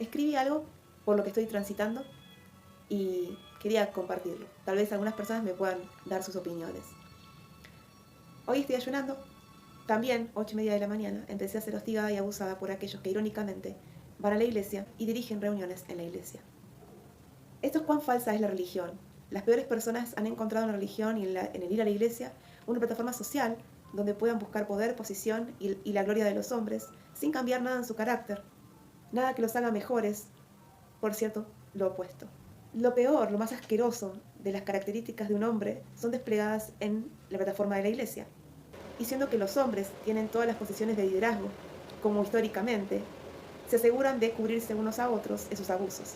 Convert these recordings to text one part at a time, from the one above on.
escribí algo por lo que estoy transitando y quería compartirlo. Tal vez algunas personas me puedan dar sus opiniones. Hoy estoy ayunando. También, 8:30 de la mañana, empecé a ser hostigada y abusada por aquellos que irónicamente van a la iglesia y dirigen reuniones en la iglesia. Esto es cuán falsa es la religión. Las peores personas han encontrado en la religión y en el ir a la iglesia una plataforma social donde puedan buscar poder, posición y la gloria de los hombres sin cambiar nada en su carácter. Nada que los haga mejores, por cierto, lo opuesto. Lo peor, lo más asqueroso de las características de un hombre son desplegadas en la plataforma de la iglesia. Y siendo que los hombres tienen todas las posiciones de liderazgo, como históricamente, se aseguran de cubrirse unos a otros esos abusos.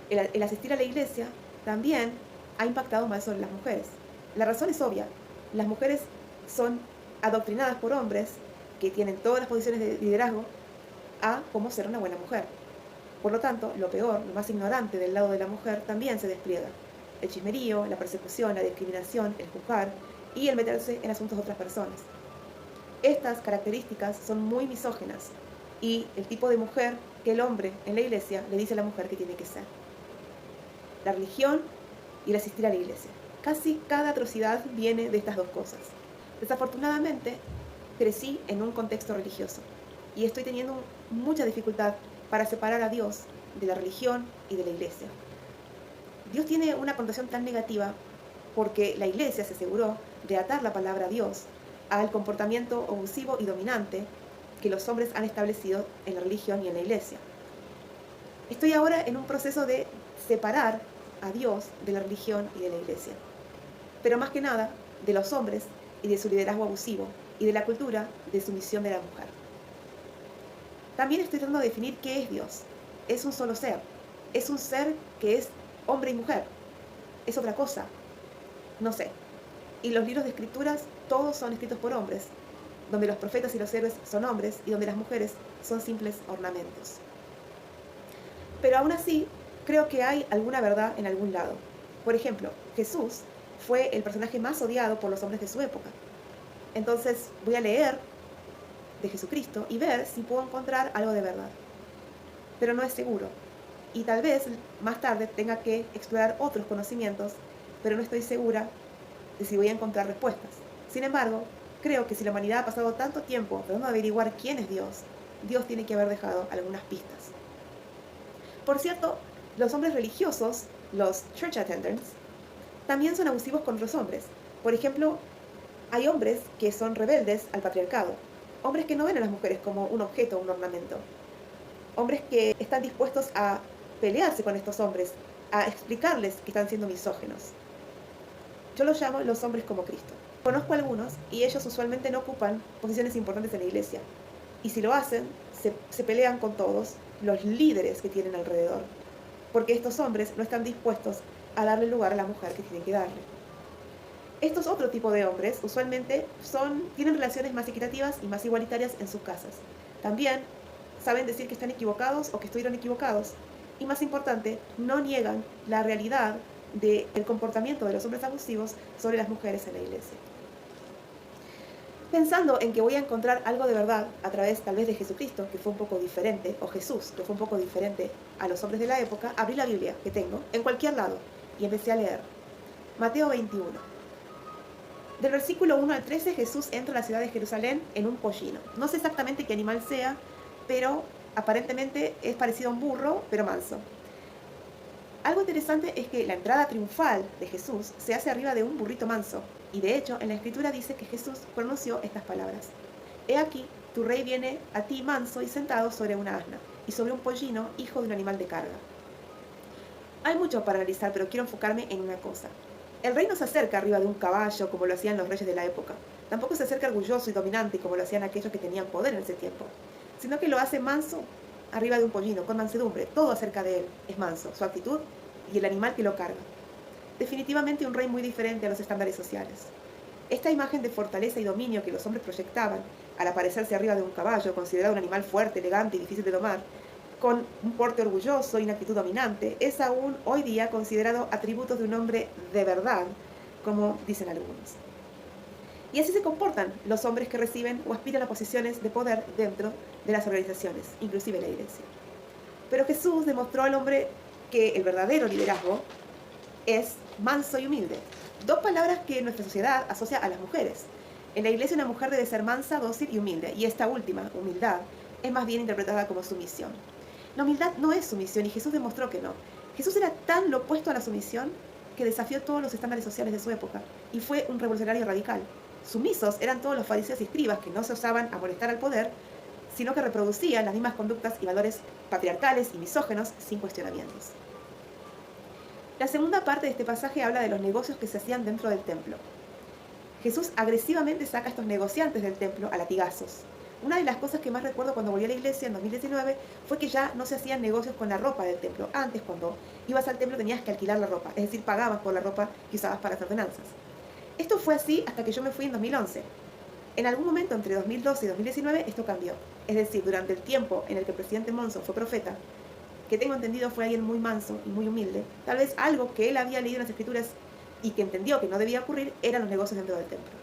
El asistir a la iglesia también ha impactado más sobre las mujeres. La razón es obvia. Las mujeres son adoctrinadas por hombres que tienen todas las posiciones de liderazgo a cómo ser una buena mujer. Por lo tanto, lo peor, lo más ignorante del lado de la mujer también se despliega. El chismerío, la persecución, la discriminación, el juzgar y el meterse en asuntos de otras personas. Estas características son muy misóginas y el tipo de mujer que el hombre en la iglesia le dice a la mujer que tiene que ser. La religión y el asistir a la iglesia. Casi cada atrocidad viene de estas dos cosas. Desafortunadamente, crecí en un contexto religioso y estoy teniendo mucha dificultad para separar a Dios de la religión y de la iglesia. Dios tiene una connotación tan negativa porque la iglesia se aseguró de atar la palabra Dios al comportamiento abusivo y dominante que los hombres han establecido en la religión y en la iglesia. Estoy ahora en un proceso de separar a Dios de la religión y de la iglesia, pero más que nada de los hombres y de su liderazgo abusivo y de la cultura de sumisión de la mujer. También estoy tratando de definir qué es Dios. Es un solo ser. Es un ser que es hombre y mujer. Es otra cosa. No sé. Y los libros de escrituras todos son escritos por hombres, donde los profetas y los héroes son hombres y donde las mujeres son simples ornamentos. Pero aún así, creo que hay alguna verdad en algún lado. Por ejemplo, Jesús fue el personaje más odiado por los hombres de su época. Entonces voy a leer de Jesucristo y ver si puedo encontrar algo de verdad. Pero no es seguro. Y tal vez más tarde tenga que explorar otros conocimientos, pero no estoy segura de si voy a encontrar respuestas. Sin embargo, creo que si la humanidad ha pasado tanto tiempo tratando de averiguar quién es Dios, Dios tiene que haber dejado algunas pistas. Por cierto, los hombres religiosos, los church attendants, también son abusivos con otros hombres. Por ejemplo, hay hombres que son rebeldes al patriarcado, hombres que no ven a las mujeres como un objeto o un ornamento, hombres que están dispuestos a pelearse con estos hombres, a explicarles que están siendo misóginos. Yo los llamo los hombres como Cristo. Conozco algunos y ellos usualmente no ocupan posiciones importantes en la iglesia. Y si lo hacen, se pelean con todos los líderes que tienen alrededor, porque estos hombres no están dispuestos a darle lugar a la mujer que tienen que darle. Estos otro tipo de hombres usualmente tienen relaciones más equitativas y más igualitarias en sus casas. También saben decir que están equivocados o que estuvieron equivocados. Y más importante, no niegan la realidad del comportamiento de los hombres abusivos sobre las mujeres en la iglesia. Pensando en que voy a encontrar algo de verdad a través tal vez de Jesucristo, que fue un poco diferente, o Jesús, que fue un poco diferente a los hombres de la época, abrí la Biblia que tengo en cualquier lado y empecé a leer. Mateo 21. Del versículo 1 al 13, Jesús entra a la ciudad de Jerusalén en un pollino. No sé exactamente qué animal sea, pero aparentemente es parecido a un burro, pero manso. Algo interesante es que la entrada triunfal de Jesús se hace arriba de un burrito manso. Y de hecho, en la escritura dice que Jesús pronunció estas palabras. He aquí, tu rey viene a ti manso y sentado sobre una asna, y sobre un pollino, hijo de un animal de carga. Hay mucho para analizar, pero quiero enfocarme en una cosa. El rey no se acerca arriba de un caballo como lo hacían los reyes de la época. Tampoco se acerca orgulloso y dominante como lo hacían aquellos que tenían poder en ese tiempo. Sino que lo hace manso arriba de un pollino, con mansedumbre. Todo acerca de él es manso, su actitud y el animal que lo carga. Definitivamente un rey muy diferente a los estándares sociales. Esta imagen de fortaleza y dominio que los hombres proyectaban al aparecerse arriba de un caballo, considerado un animal fuerte, elegante y difícil de domar, con un porte orgulloso y una actitud dominante, es aún hoy día considerado atributos de un hombre de verdad, como dicen algunos. Y así se comportan los hombres que reciben o aspiran a posiciones de poder dentro de las organizaciones, inclusive la iglesia. Pero Jesús demostró al hombre que el verdadero liderazgo es manso y humilde. Dos palabras que nuestra sociedad asocia a las mujeres. En la iglesia una mujer debe ser mansa, dócil y humilde, y esta última, humildad, es más bien interpretada como sumisión. La humildad no es sumisión y Jesús demostró que no. Jesús era tan lo opuesto a la sumisión que desafió todos los estándares sociales de su época y fue un revolucionario radical. Sumisos eran todos los fariseos y escribas que no se osaban a molestar al poder, sino que reproducían las mismas conductas y valores patriarcales y misógenos sin cuestionamientos. La segunda parte de este pasaje habla de los negocios que se hacían dentro del templo. Jesús agresivamente saca a estos negociantes del templo a latigazos. Una de las cosas que más recuerdo cuando volví a la iglesia en 2019 fue que ya no se hacían negocios con la ropa del templo. Antes, cuando ibas al templo tenías que alquilar la ropa, es decir, pagabas por la ropa que usabas para hacer ordenanzas. Esto fue así hasta que yo me fui en 2011. En algún momento entre 2012 y 2019 esto cambió. Es decir, durante el tiempo en el que el presidente Monson fue profeta, que tengo entendido fue alguien muy manso y muy humilde, tal vez algo que él había leído en las escrituras y que entendió que no debía ocurrir eran los negocios dentro del templo.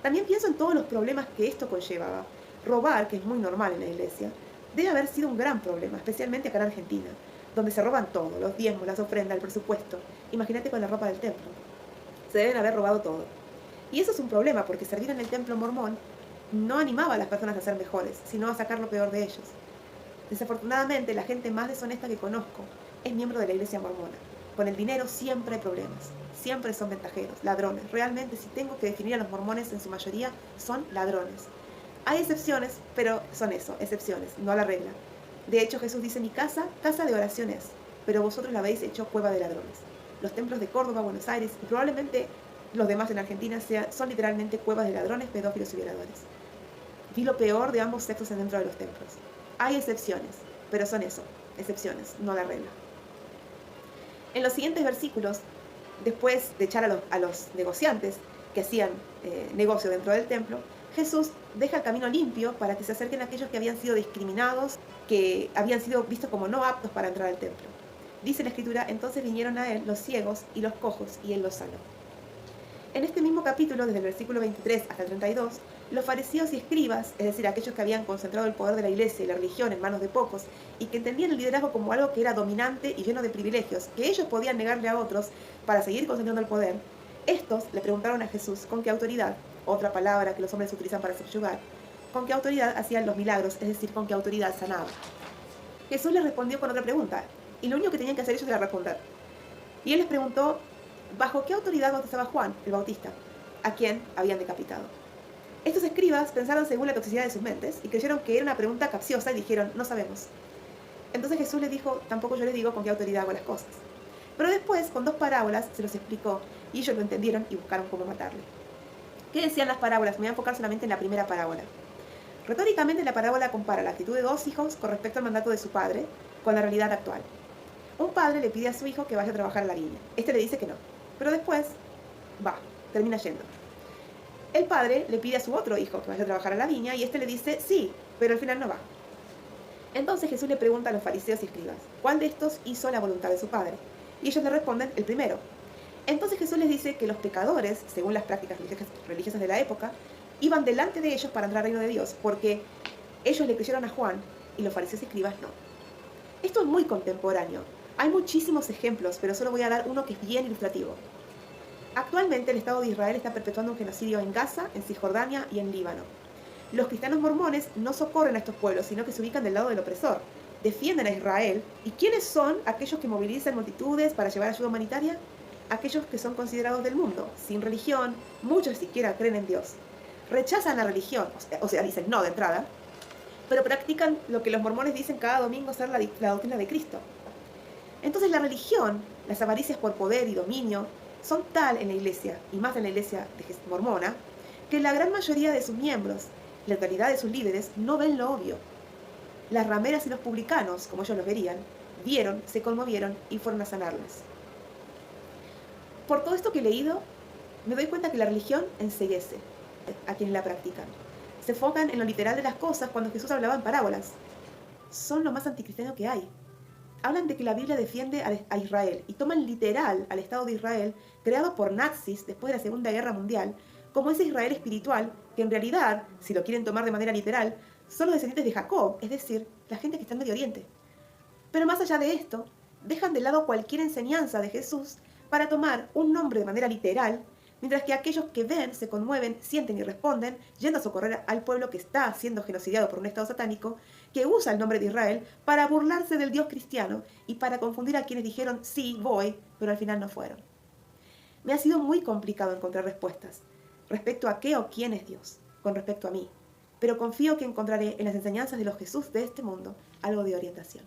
También pienso en todos los problemas que esto conllevaba. Robar, que es muy normal en la iglesia, debe haber sido un gran problema, especialmente acá en Argentina, donde se roban todo, los diezmos, las ofrendas, el presupuesto. Imagínate con la ropa del templo. Se deben haber robado todo. Y eso es un problema, porque servir en el templo mormón no animaba a las personas a ser mejores, sino a sacar lo peor de ellos. Desafortunadamente, la gente más deshonesta que conozco es miembro de la iglesia mormona. Con el dinero siempre hay problemas, siempre son ventajeros, ladrones. Realmente, si tengo que definir a los mormones, en su mayoría son ladrones. Hay excepciones, pero son eso, excepciones, no la regla. De hecho, Jesús dice, mi casa, casa de oración es, pero vosotros la habéis hecho cueva de ladrones. Los templos de Córdoba, Buenos Aires y probablemente los demás en Argentina son literalmente cuevas de ladrones, pedófilos y violadores. Vi lo peor de ambos sexos dentro de los templos. Hay excepciones, pero son eso, excepciones, no la regla. En los siguientes versículos, después de echar a los negociantes que hacían negocio dentro del templo, Jesús deja el camino limpio para que se acerquen aquellos que habían sido discriminados, que habían sido vistos como no aptos para entrar al templo. Dice la Escritura, entonces vinieron a él los ciegos y los cojos, y él los sanó. En este mismo capítulo, desde el versículo 23 hasta el 32, los fariseos y escribas, es decir, aquellos que habían concentrado el poder de la iglesia y la religión en manos de pocos, y que entendían el liderazgo como algo que era dominante y lleno de privilegios, que ellos podían negarle a otros para seguir concentrando el poder, estos le preguntaron a Jesús con qué autoridad, otra palabra que los hombres utilizan para subyugar, con qué autoridad hacían los milagros, es decir, con qué autoridad sanaba. Jesús les respondió con otra pregunta, y lo único que tenían que hacer ellos era responder. Y él les preguntó, ¿bajo qué autoridad bautizaba Juan, el Bautista, a quien habían decapitado? Estos escribas pensaron según la toxicidad de sus mentes y creyeron que era una pregunta capciosa y dijeron, no sabemos. Entonces Jesús les dijo, tampoco yo les digo con qué autoridad hago las cosas. Pero después, con dos parábolas, se los explicó y ellos lo entendieron y buscaron cómo matarle. ¿Qué decían las parábolas? Me voy a enfocar solamente en la primera parábola. Retóricamente, la parábola compara la actitud de dos hijos con respecto al mandato de su padre con la realidad actual. Un padre le pide a su hijo que vaya a trabajar a la viña. Este le dice que no, pero después termina yendo. El padre le pide a su otro hijo que vaya a trabajar a la viña y este le dice sí, pero al final no va. Entonces Jesús le pregunta a los fariseos y escribas, ¿cuál de estos hizo la voluntad de su padre? Y ellos le responden, el primero. Entonces Jesús les dice que los pecadores, según las prácticas religiosas de la época, iban delante de ellos para entrar al reino de Dios, porque ellos le creyeron a Juan y los fariseos y escribas no. Esto es muy contemporáneo. Hay muchísimos ejemplos, pero solo voy a dar uno que es bien ilustrativo. Actualmente el Estado de Israel está perpetuando un genocidio en Gaza, en Cisjordania y en Líbano. Los cristianos mormones no socorren a estos pueblos, sino que se ubican del lado del opresor. Defienden a Israel. ¿Y quiénes son aquellos que movilizan multitudes para llevar ayuda humanitaria? Aquellos que son considerados del mundo, sin religión, muchos siquiera creen en Dios. Rechazan la religión, o sea, dicen no de entrada, pero practican lo que los mormones dicen cada domingo ser la doctrina de Cristo. Entonces la religión, las avaricias por poder y dominio, son tal en la iglesia, y más en la iglesia mormona, que la gran mayoría de sus miembros, la totalidad de sus líderes, no ven lo obvio. Las rameras y los publicanos, como ellos los verían, vieron, se conmovieron y fueron a sanarlas. Por todo esto que he leído, me doy cuenta que la religión enceguece a quienes la practican. Se enfocan en lo literal de las cosas cuando Jesús hablaba en parábolas. Son lo más anticristiano que hay. Hablan de que la Biblia defiende a Israel y toman literal al Estado de Israel, creado por nazis después de la Segunda Guerra Mundial, como ese Israel espiritual, que en realidad, si lo quieren tomar de manera literal, son los descendientes de Jacob, es decir, la gente que está en Medio Oriente. Pero más allá de esto, dejan de lado cualquier enseñanza de Jesús para tomar un nombre de manera literal, mientras que aquellos que ven, se conmueven, sienten y responden, yendo a socorrer al pueblo que está siendo genocidiado por un estado satánico, que usa el nombre de Israel para burlarse del Dios cristiano y para confundir a quienes dijeron sí, voy, pero al final no fueron. Me ha sido muy complicado encontrar respuestas respecto a qué o quién es Dios, con respecto a mí, pero confío que encontraré en las enseñanzas de los Jesús de este mundo algo de orientación.